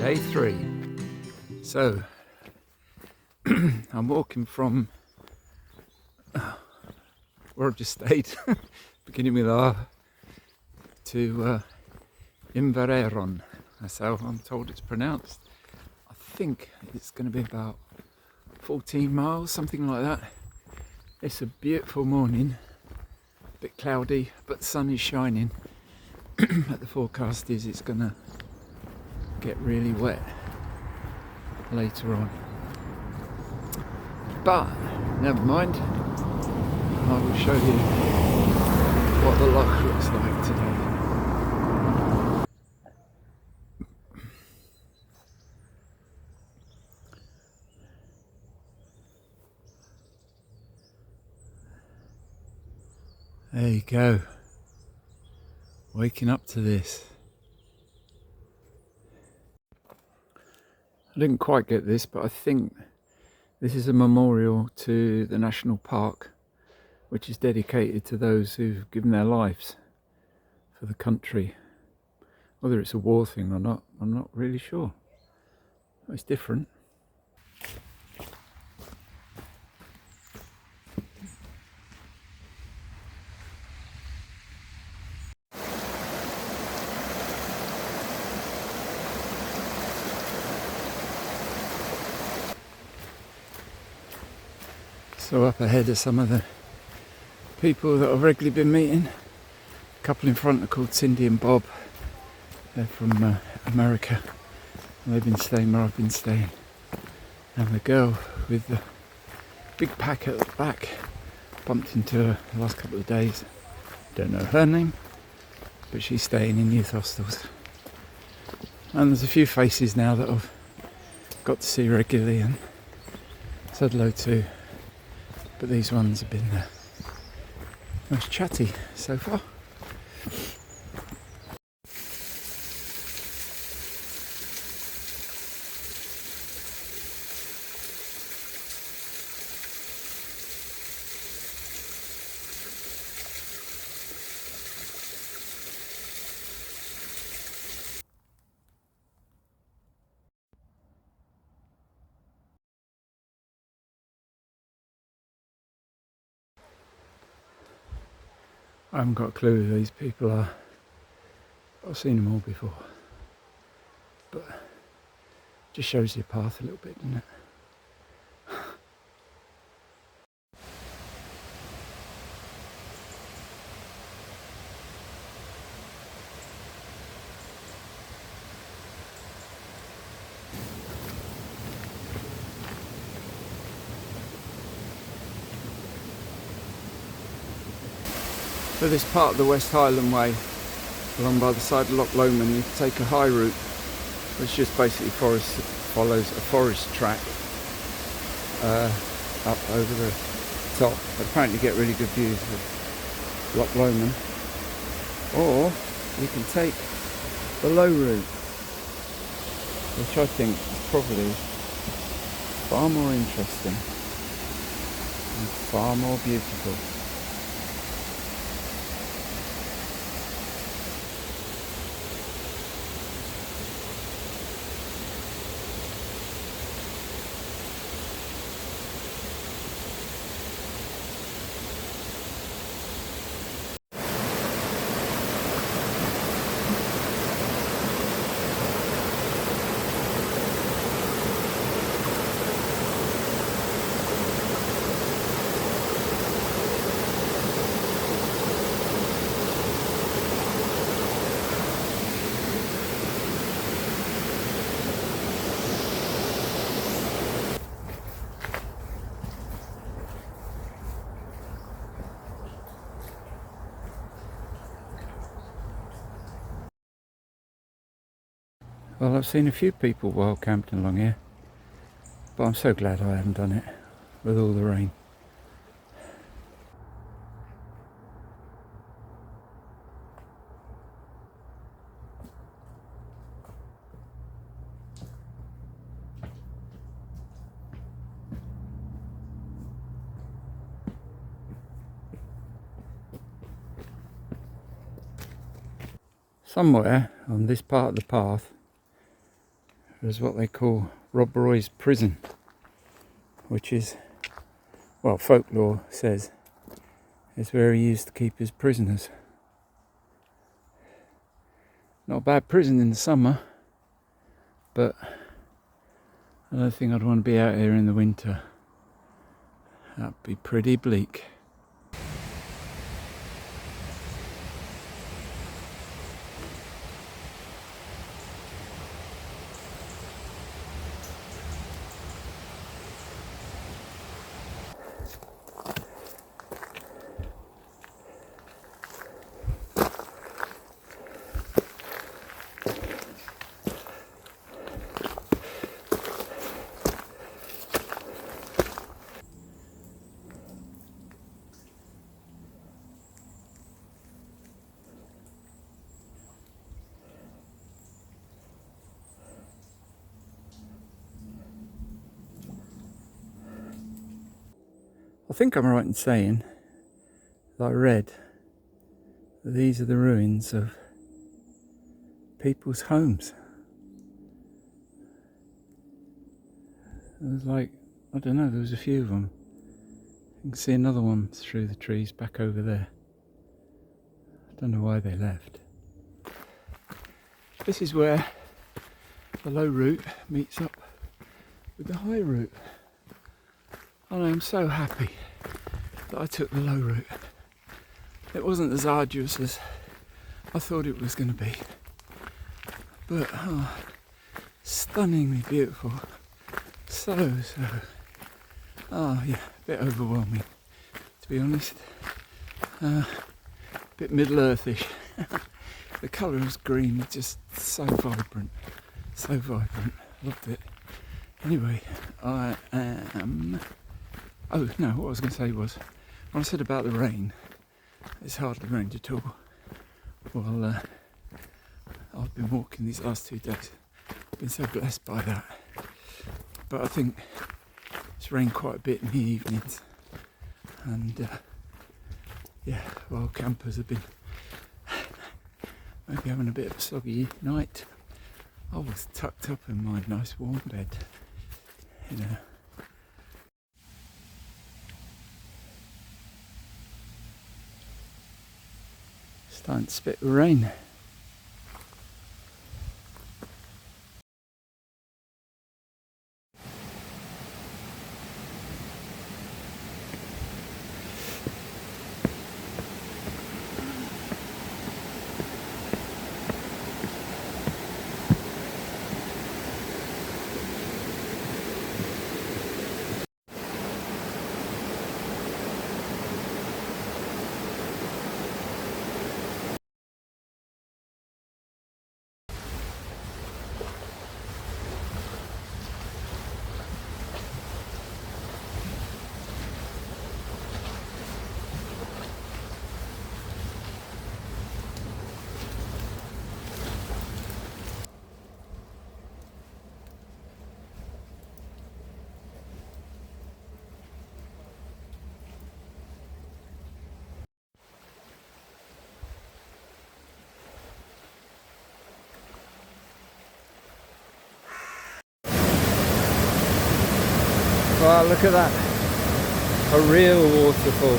Day 3. So I'm walking from where I've just stayed, beginning with R, to Inverarnan. That's how I'm told it's pronounced. I think it's going to be about 14 miles, something like that. It's a beautiful morning, a bit cloudy, but the sun is shining. But the forecast is it's going to get really wet later on. But never mind, I will show you what the Loch looks like today. There you go, waking up to this. I didn't quite get this, but I think this is a memorial to the national park, which is dedicated to those who've given their lives for the country. Whether it's a war thing or not, I'm not really sure. It's different. So up ahead are some of the people that I've regularly been meeting. A couple in front are called Cindy and Bob. They're from America, and they've been staying where I've been staying. And the girl with the big pack at the back, bumped into her the last couple of days. Don't know her name, but she's staying in youth hostels. And there's a few faces now that I've got to see regularly and said hello to. But these ones have been most chatty so far. I haven't got a clue who these people are. I've seen them all before. But it just shows your path a little bit, doesn't it? So this part of the West Highland Way, along by the side of Loch Lomond, you take a high route, which just basically follows a forest track up over the top. But apparently you get really good views of Loch Lomond. Or you can take the low route, which I think is probably far more interesting and far more beautiful. Well, I've seen a few people wild camping along here, but I'm so glad I haven't done it with all the rain. Somewhere on this part of the path, There's what they call Rob Roy's prison, which is, well, folklore says, is where he used to keep his prisoners. Not a bad prison in the summer, but I don't think I'd want to be out here in the winter. That'd be pretty bleak. I think I'm right in saying that I read that these are the ruins of people's homes. There was like, I don't know, there was a few of them. You can see another one through the trees back over there. I don't know why they left. This is where the low route meets up with the high route. And I am so happy that I took the low route. It wasn't as arduous as I thought it was going to be, but stunningly beautiful. So, yeah, a bit overwhelming, to be honest. A bit Middle-earthish. The colour is green, it's just so vibrant, so vibrant. Loved it. Anyway, I am... Oh no, what I was going to say was, when I said about the rain, it's hardly rained at all. Well, I've been walking these last 2 days. I've been so blessed by that. But I think it's rained quite a bit in the evenings. And yeah, while campers have been maybe having a bit of a soggy night, I was tucked up in my nice warm bed, you know. Starting to spit with rain. Wow, look at that. A real waterfall.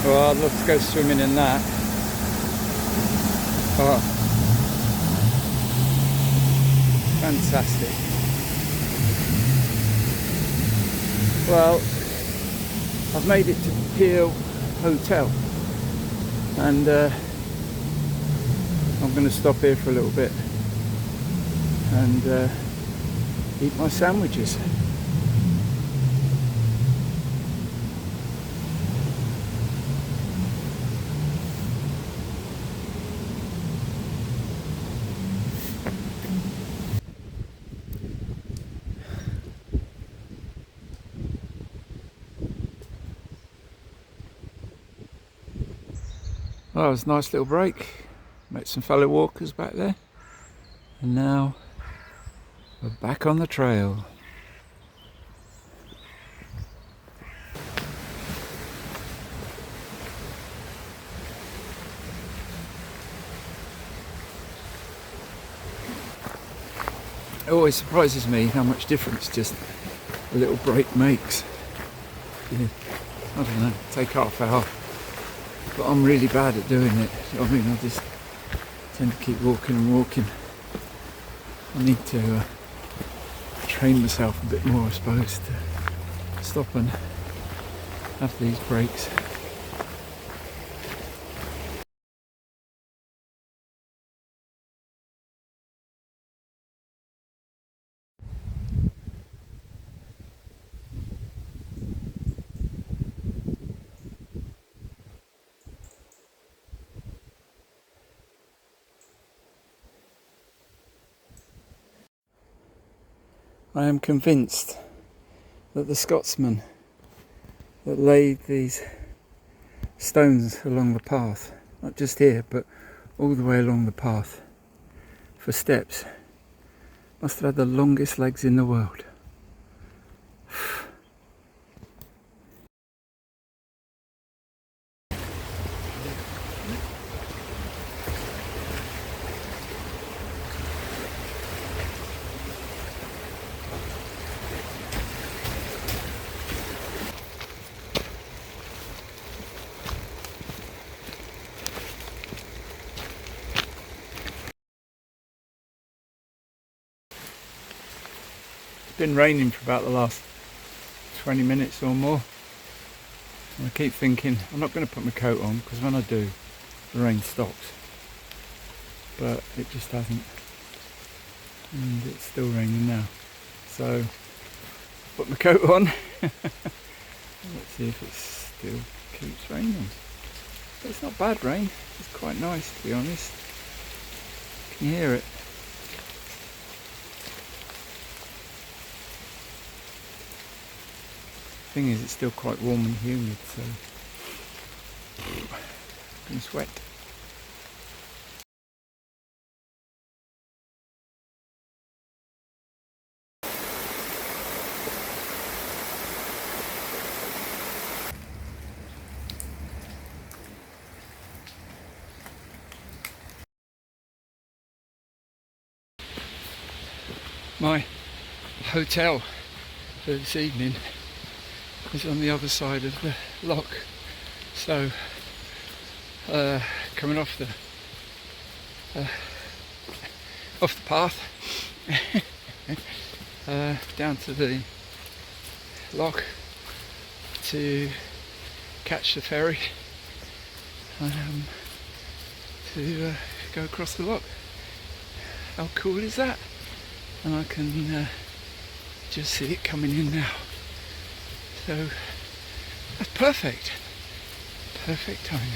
Well, I'd love to go swimming in that. Oh, fantastic. Well, I've made it to Highland Hotel, and I'm going to stop here for a little bit and eat my sandwiches. Well, it was a nice little break. Met some fellow walkers back there. And now we're back on the trail. It always surprises me how much difference just a little break makes. Yeah, I don't know, take half hour. But I'm really bad at doing it. I mean, I just tend to keep walking and walking. I need to train myself a bit more, I suppose, to stop and have these breaks. I am convinced that the Scotsman that laid these stones along the path, not just here but all the way along the path for steps, must have had the longest legs in the world. It's been raining for about the last 20 minutes or more. And I keep thinking I'm not going to put my coat on because when I do, the rain stops. But it just hasn't. And it's still raining now. So put my coat on. Let's see if it still keeps raining. But it's not bad rain. It's quite nice, to be honest. You can hear it. Thing is, it's still quite warm and humid, so I can sweat. My hotel for this evening is on the other side of the loch, so coming off the path down to the loch to catch the ferry to go across the loch. How cool is that? And I can just see it coming in now. So that's perfect. Perfect timing.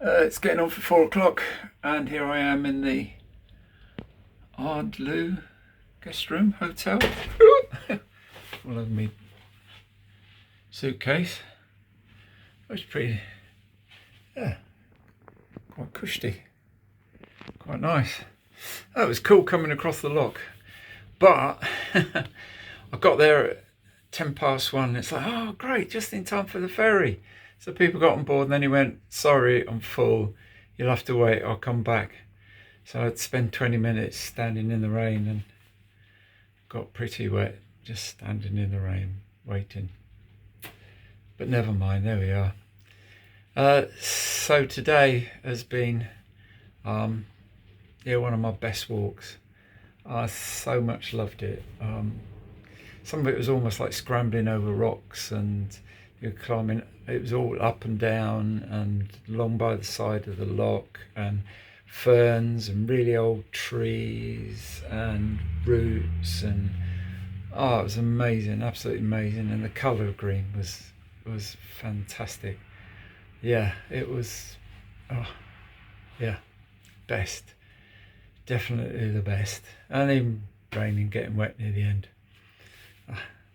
It's getting on for 4 o'clock and here I am in the Ardlui guest room hotel. All over me suitcase. It's pretty, yeah, quite cushy, quite nice. That was cool coming across the loch, but I got there at 1:10. It's like, oh great, just in time for the ferry. So people got on board and then he went, sorry, I'm full, you'll have to wait, I'll come back. So I'd spend 20 minutes standing in the rain and got pretty wet just standing in the rain waiting. But never mind, there we are. So today has been one of my best walks. I so much loved it. Some of it was almost like scrambling over rocks, and you're climbing. It was all up and down and along by the side of the loch, and ferns and really old trees and roots, and it was amazing, absolutely amazing. And the colour of green was fantastic. Yeah, it was, best. Definitely the best. And even raining, getting wet near the end.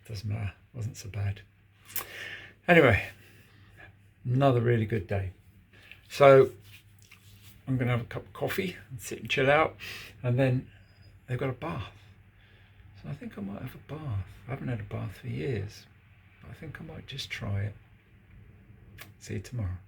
Doesn't matter, wasn't so bad. Anyway, another really good day. So I'm going to have a cup of coffee and sit and chill out. And then they've got a bath. So I think I might have a bath. I haven't had a bath for years. But I think I might just try it. See you tomorrow.